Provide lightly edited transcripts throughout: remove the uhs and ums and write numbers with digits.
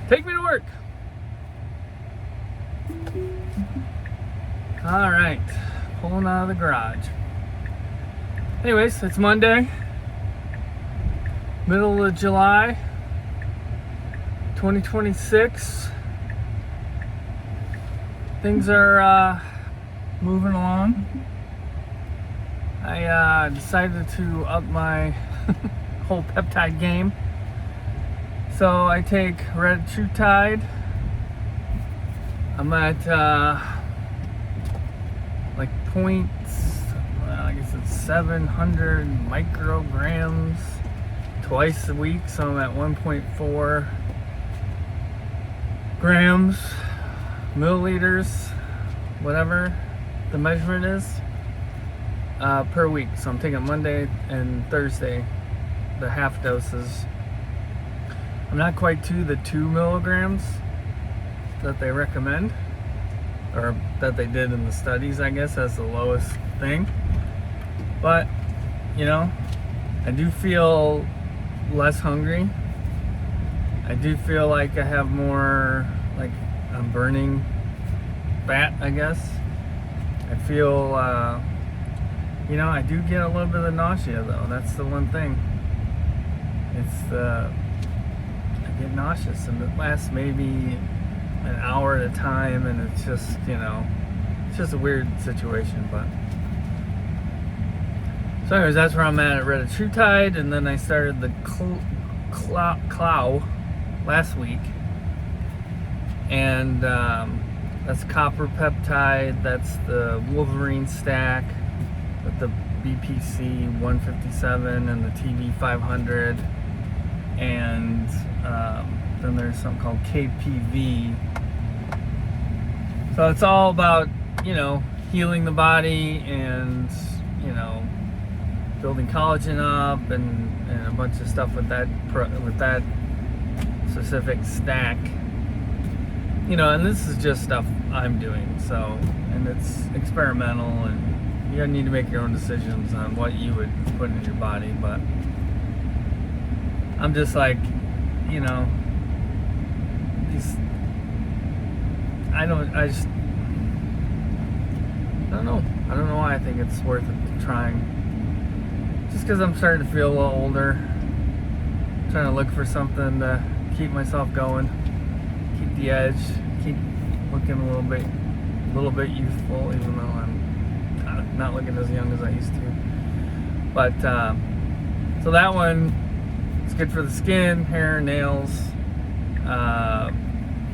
Take me to work. All right, pulling out of the garage. Anyways, it's Monday, middle of July, 2026. Things are moving along. I decided to up my whole peptide game. So I take retatrutide. I'm at like I guess it's 700 micrograms twice a week. So I'm at 1.4 grams, milliliters, whatever the measurement is, per week. So I'm taking Monday and Thursday, the half doses. I'm not quite to the 2 milligrams that they recommend, or that they did in the studies, I guess, as the lowest thing. But, I do feel less hungry. I do feel like I have more, like I'm burning fat, I guess. I feel, I do get a little bit of nausea, though. That's the one thing. I get nauseous, and it lasts maybe an hour at a time, and it's just, it's just a weird situation. But so anyways, that's where I'm at retatrutide, and then I started the Clow last week, and that's copper peptide. That's the Wolverine stack with the BPC 157 and the TB 500, and then there's something called KPV. So it's all about, healing the body and, building collagen up and a bunch of stuff with that specific stack. And this is just stuff I'm doing. So, and it's experimental, and you need to make your own decisions on what you would put in your body. But I'm just like, I don't know why I think it's worth it trying. Just because I'm starting to feel a little older, trying to look for something to keep myself going, keep the edge, keep looking a little bit youthful, even though I'm not looking as young as I used to. But so that one, it's good for the skin, hair, nails,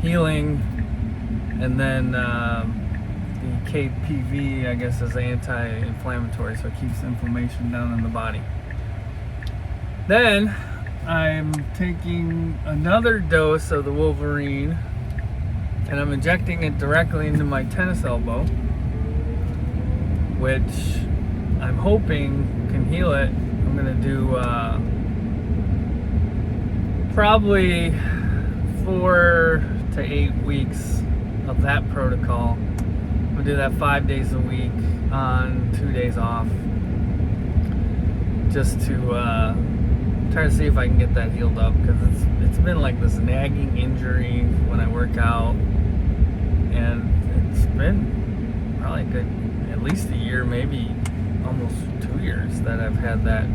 healing, and then the KPV, I guess, is anti-inflammatory, so it keeps inflammation down in the body. Then I'm taking another dose of the Wolverine, and I'm injecting it directly into my tennis elbow, which I'm hoping can heal it. I'm gonna do probably 4 to 8 weeks of that protocol. I'm gonna do that 5 days a week on 2 days off, just to try to see if I can get that healed up, because it's been like this nagging injury when I work out, and it's been probably good at least a year, maybe almost 2 years, that I've had that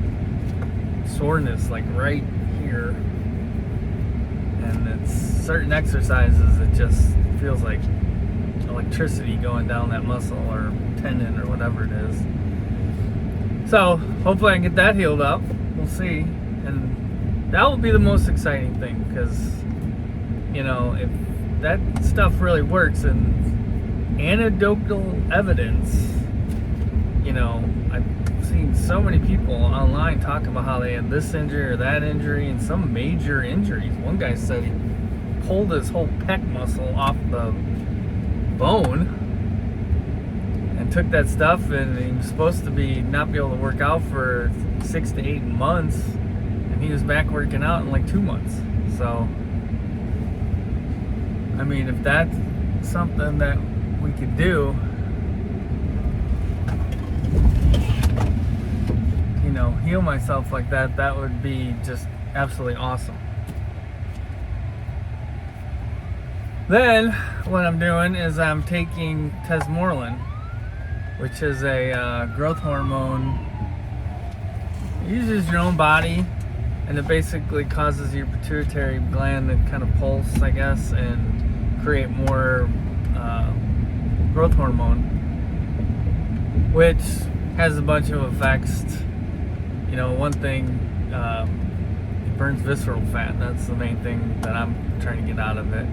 soreness like right here. And it's certain exercises, it just feels like electricity going down that muscle or tendon or whatever it is. So hopefully I can get that healed up. We'll see. And that will be the most exciting thing, because if that stuff really works, and anecdotal evidence, I've seen so many people online talk about how they had this injury or that injury and some major injuries. One guy said he pulled his whole pec muscle off the bone and took that stuff, and he was supposed to not be able to work out for 6 to 8 months, and he was back working out in like 2 months. So I mean, if that's something that we could do, heal myself like that, that would be just absolutely awesome. Then what I'm doing is I'm taking Tesmorelin, which is a growth hormone. It uses your own body, and it basically causes your pituitary gland to kind of pulse, I guess, and create more growth hormone, which has a bunch of effects. One thing, it burns visceral fat. That's the main thing that I'm trying to get out of it.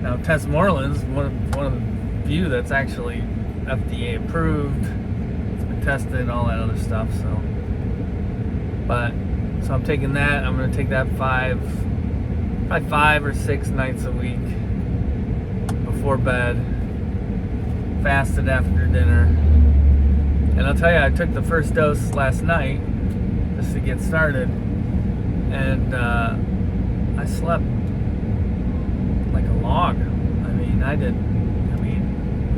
Now, Tesmorelin is one of the few that's actually FDA approved. It's been tested, all that other stuff. So I'm taking that. I'm going to take that probably 5 or 6 nights a week before bed, fasted after dinner. And I'll tell you, I took the first dose last night just to get started, and I slept like a log. We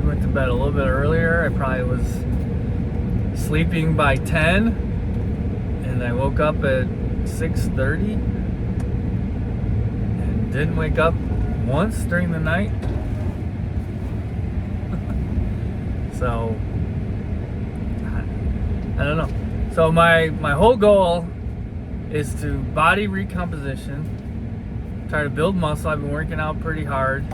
went to bed a little bit earlier. I probably was sleeping by 10, and I woke up at 6:30 and didn't wake up once during the night. So I don't know. So my whole goal is to body recomposition, try to build muscle. I've been working out pretty hard.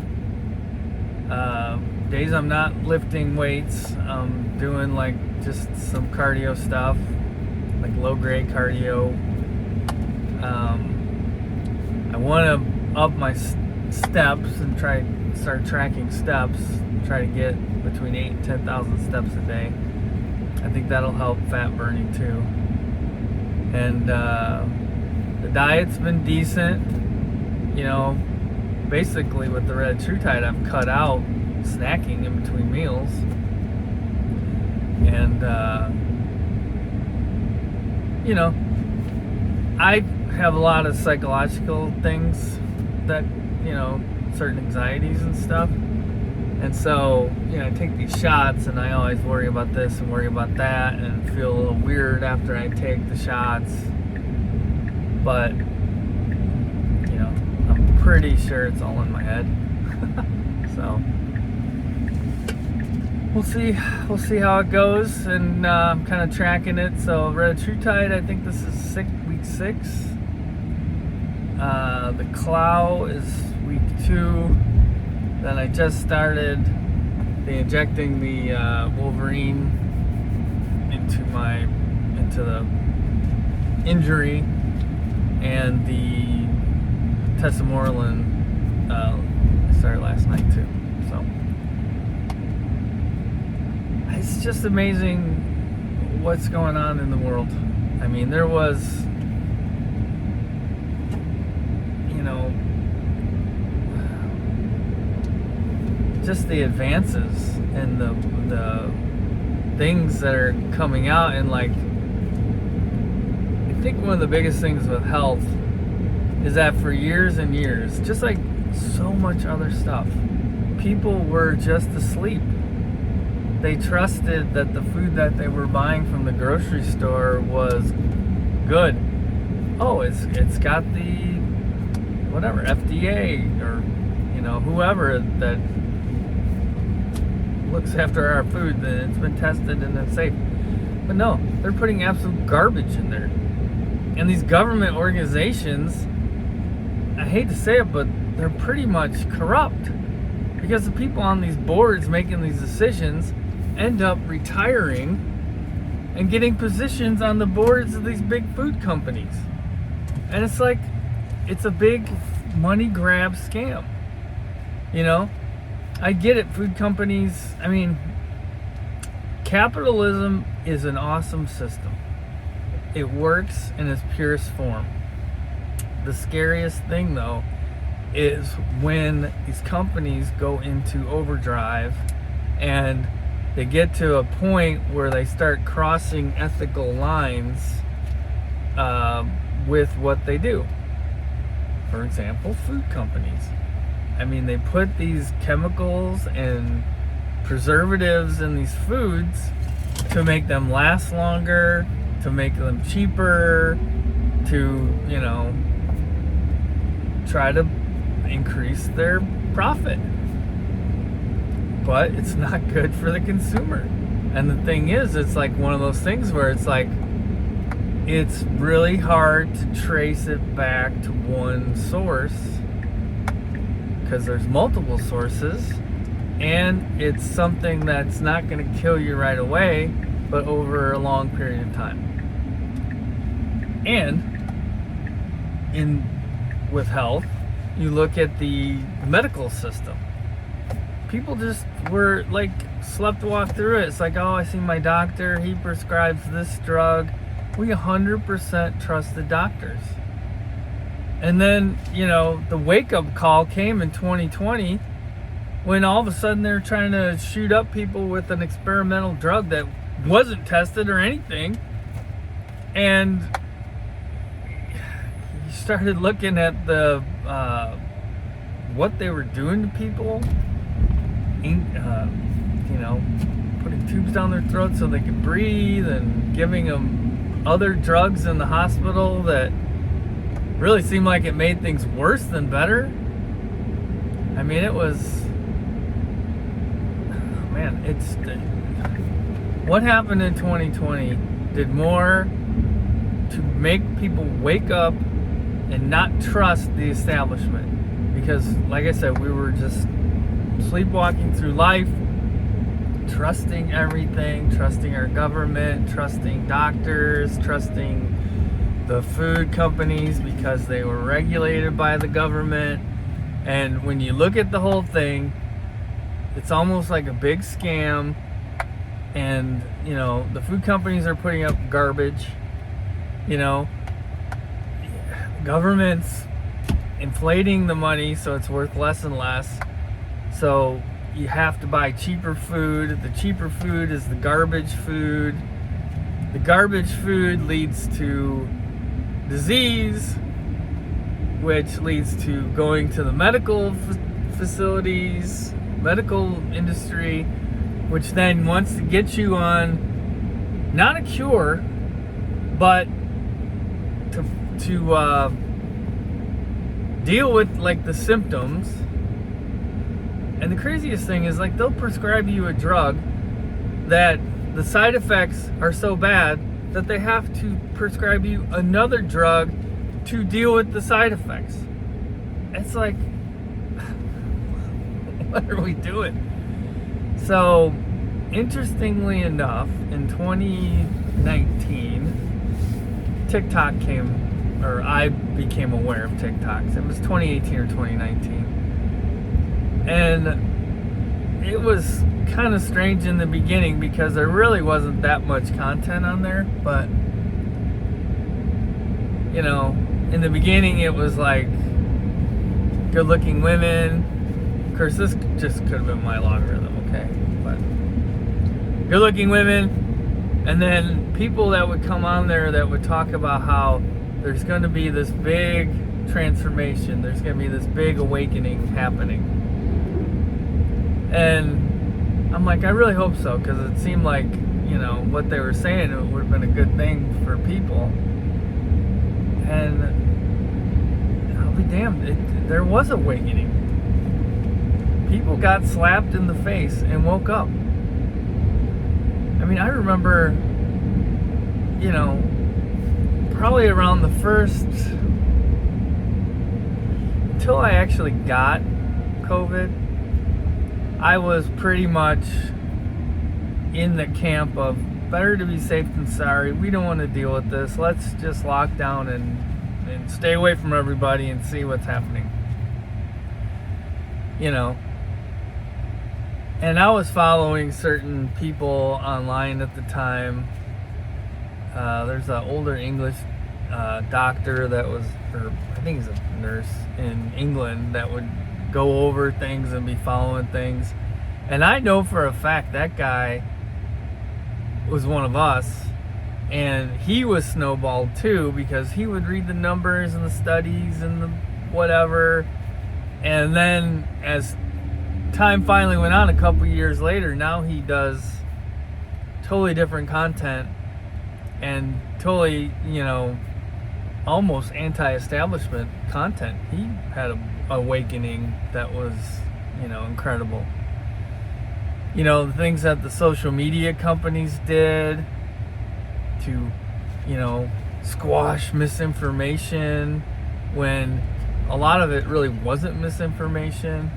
Days I'm not lifting weights, I'm doing like just some cardio stuff, like low grade cardio. I want to up my steps and start tracking steps, try to get between 8,000 and 10,000 steps a day. I think that'll help fat burning too. And the diet's been decent. Basically with the Red TrueTide, I've cut out snacking in between meals. And, I have a lot of psychological things that, certain anxieties and stuff. And so, I take these shots, and I always worry about this and worry about that, and feel a little weird after I take the shots. But, I'm pretty sure it's all in my head. So, we'll see how it goes, and I'm kind of tracking it. So, Red TrueTide, I think this is week 6. The Clow is week 2. Then I just started injecting the Wolverine into the injury, and the Tesmorelin I started last night too. So it's just amazing what's going on in the world. There was, just the advances and the things that are coming out, and I think one of the biggest things with health is that for years and years, just like so much other stuff, people were just asleep. They trusted that the food that they were buying from the grocery store was good. Oh, it's got the whatever FDA or whoever that looks after our food, that it's been tested and it's safe. But no, they're putting absolute garbage in there. And these government organizations, I hate to say it, but they're pretty much corrupt, because the people on these boards making these decisions end up retiring and getting positions on the boards of these big food companies. And it's like, it's a big money grab scam. I get it, food companies, capitalism is an awesome system. It works in its purest form. The scariest thing, though, is when these companies go into overdrive and they get to a point where they start crossing ethical lines with what they do. For example, food companies. They put these chemicals and preservatives in these foods to make them last longer, to make them cheaper, to, try to increase their profit. But it's not good for the consumer. And the thing is, it's like one of those things where it's like, it's really hard to trace it back to one source because there's multiple sources, and it's something that's not going to kill you right away, but over a long period of time. And with health, you look at the medical system. People just were like walk through it. It's like, oh, I see my doctor, he prescribes this drug. We 100% trust the doctors. And then, the wake-up call came in 2020 when all of a sudden they're trying to shoot up people with an experimental drug that wasn't tested or anything. And you started looking at the what they were doing to people, putting tubes down their throats so they could breathe, and giving them other drugs in the hospital that really seemed like it made things worse than better. I mean, it was, what happened in 2020 did more to make people wake up and not trust the establishment. Because, like I said, we were just sleepwalking through life, trusting everything, trusting our government, trusting doctors, trusting the food companies because they were regulated by the government. And when you look at the whole thing, it's almost like a big scam. And, the food companies are putting up garbage. Government's inflating the money so it's worth less and less. So you have to buy cheaper food. The cheaper food is the garbage food. The garbage food leads to disease, which leads to going to the medical facilities, medical industry, which then wants to get you on not a cure, but to deal with like the symptoms. And the craziest thing is, like, they'll prescribe you a drug that the side effects are so bad that they have to prescribe you another drug to deal with the side effects. It's like, what are we doing? So, interestingly enough, in 2019, TikTok I became aware of TikToks. It was 2018 or 2019. And it was kind of strange in the beginning because there really wasn't that much content on there. But, in the beginning it was like good looking women. Of course, this just could have been my logarithm, okay? But good looking women. And then people that would come on there that would talk about how there's going to be this big transformation. There's going to be this big awakening happening. And I'm like, I really hope so, because it seemed like, what they were saying, it would have been a good thing for people. And I'll be damned, there was awakening. People got slapped in the face and woke up. I mean, I remember, probably around the first, until I actually got COVID, I was pretty much in the camp of better to be safe than sorry. We don't want to deal with this. Let's just lock down and stay away from everybody and see what's happening. And I was following certain people online at the time. There's an older English doctor that was, or I think he's a nurse in England, that would go over things and be following things. And I know for a fact that guy was one of us, and he was snowballed too, because he would read the numbers and the studies and the whatever, and then as time finally went on a couple years later, now he does totally different content and totally, almost anti-establishment content. He had awakening that was, incredible. The things that the social media companies did to, squash misinformation when a lot of it really wasn't misinformation.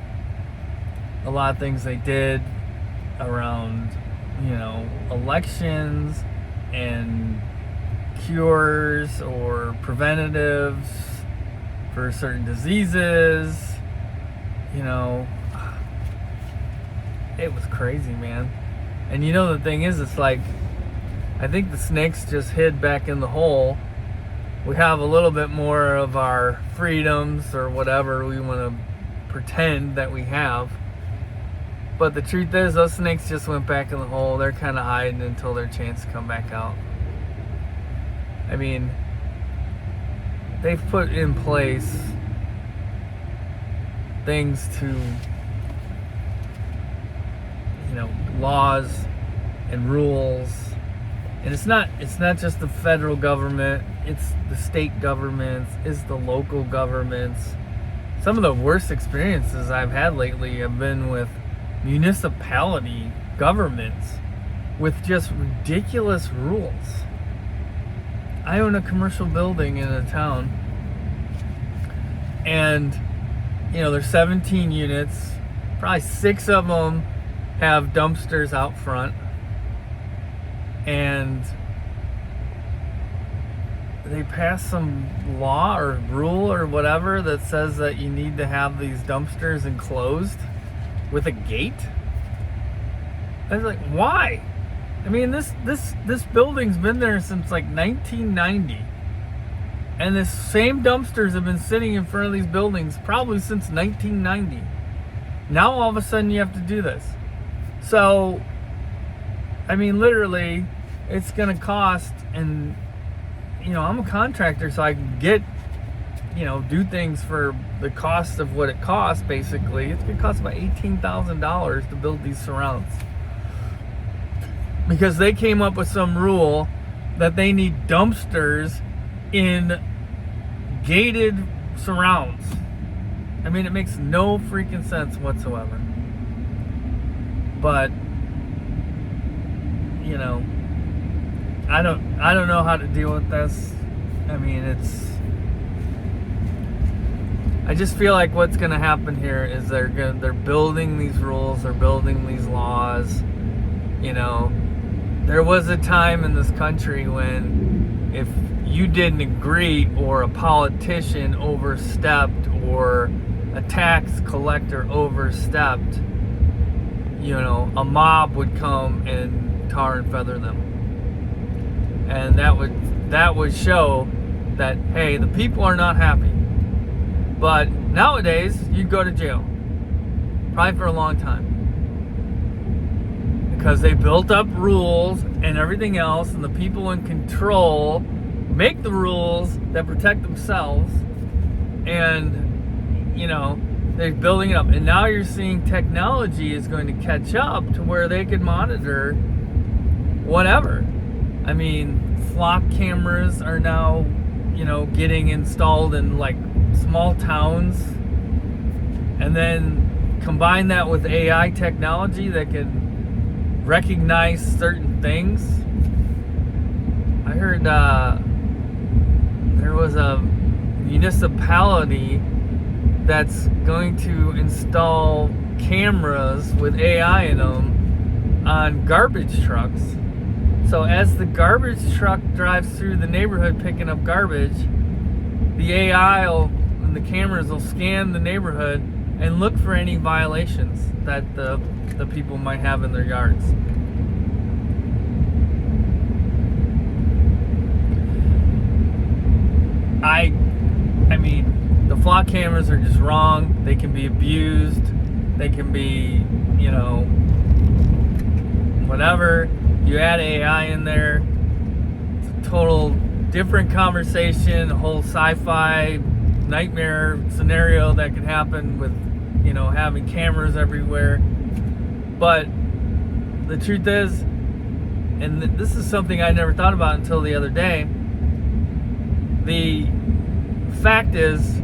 A lot of things they did around, elections and cures or preventatives for certain diseases, it was crazy, man. And the thing is, it's like, I think the snakes just hid back in the hole. We have a little bit more of our freedoms or whatever we want to pretend that we have. But the truth is, those snakes just went back in the hole. They're kind of hiding until their chance to come back out. I mean, they've put in place things to, laws and rules. And it's not just the federal government, it's the state governments, it's the local governments. Some of the worst experiences I've had lately have been with municipality governments with just ridiculous rules. I own a commercial building in a town, and there's 17 units, probably 6 of them have dumpsters out front, and they passed some law or rule or whatever that says that you need to have these dumpsters enclosed with a gate. I was like, why? I mean, this building's been there since like 1990, and this same dumpsters have been sitting in front of these buildings probably since 1990. Now all of a sudden you have to do this. So, I mean, literally, it's gonna cost, and I'm a contractor, so I can get, do things for the cost of what it costs. Basically, it's gonna cost about $18,000 to build these surrounds, because they came up with some rule that they need dumpsters in gated surrounds. I mean, it makes no freaking sense whatsoever. But I don't know how to deal with this. I mean, I just feel like what's going to happen here is they're building these rules, they're building these laws. There was a time in this country when if you didn't agree, or a politician overstepped, or a tax collector overstepped, a mob would come and tar and feather them. And that would show that, hey, the people are not happy. But nowadays, you go to jail, probably for a long time, because they built up rules and everything else, and the people in control make the rules that protect themselves, and they're building it up. And now you're seeing technology is going to catch up to where they can monitor whatever. I mean, flock cameras are now, getting installed in like small towns, and then combine that with AI technology that can recognize certain things. I heard there was a municipality that's going to install cameras with AI in them on garbage trucks. So as the garbage truck drives through the neighborhood picking up garbage, the AI and the cameras will scan the neighborhood and look for any violations that the people might have in their yards. I mean, the flock cameras are just wrong. They can be abused. They can be, whatever. You add AI in there, it's a total different conversation, a whole sci-fi nightmare scenario that could happen with, having cameras everywhere. But the truth is, and this is something I never thought about until the other day, the fact is,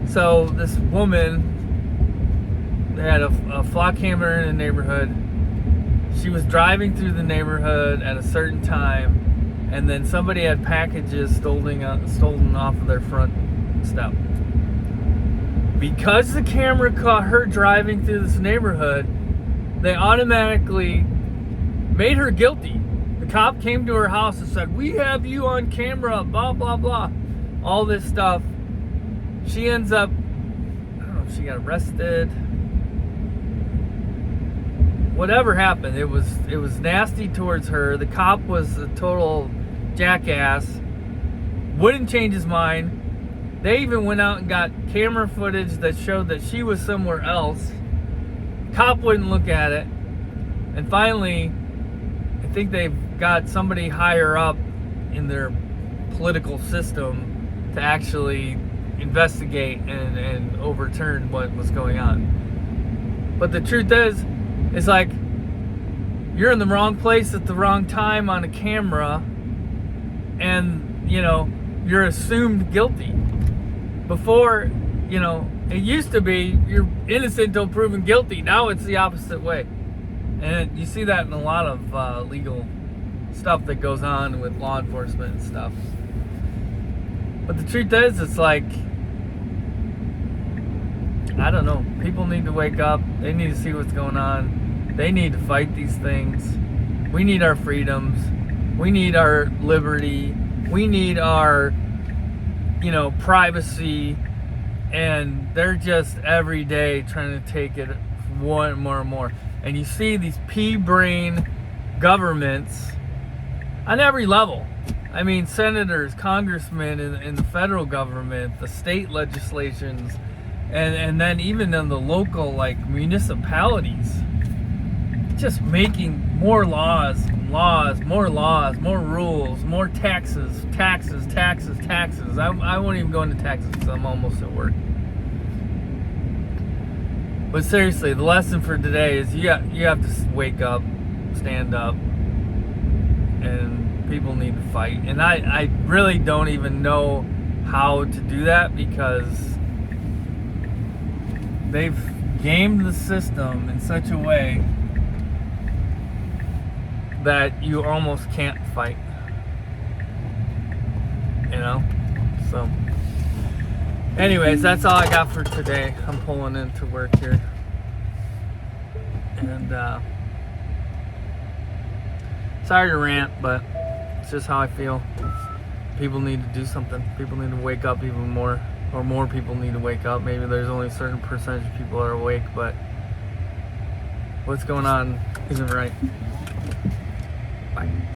So this woman, they had a flock camera in the neighborhood. She was driving through the neighborhood at a certain time, and then somebody had packages stolen off of their front step. Because the camera caught her driving through this neighborhood, they automatically made her guilty. The cop came to her house and said, "We have you on camera, blah, blah, blah." All this stuff. She ends up, I don't know if she got arrested. Whatever happened, it was nasty towards her. The cop was a total jackass. Wouldn't change his mind. They even went out and got camera footage that showed that she was somewhere else. Cop wouldn't look at it. And finally, I think they've got somebody higher up in their political system to actually investigate and overturn what was going on. But the truth is, it's like you're in the wrong place at the wrong time on a camera, and you're assumed guilty. Before, it used to be you're innocent until proven guilty. Now it's the opposite way, and you see that in a lot of legal stuff that goes on with law enforcement and stuff. But the truth is, it's like, I don't know. People need to wake up. They need to see what's going on. They need to fight these things. We need our freedoms. We need our liberty. We need our, privacy. And they're just every day trying to take it more and more and more. And you see these pea-brain governments on every level. I mean, senators, congressmen in the federal government, the state legislations, and then even in the local, municipalities, just making more laws, more rules, more taxes. I won't even go into taxes because I'm almost at work. But seriously, the lesson for today is you have to wake up, stand up, and people need to fight. And I really don't even know how to do that, because they've gamed the system in such a way that you almost can't fight. So anyways, that's all I got for today. I'm pulling into work here, and sorry to rant, but it's just how I feel. People need to do something. People need to wake up even more, or more people need to wake up. Maybe there's only a certain percentage of people that are awake, but what's going on isn't right. Bye.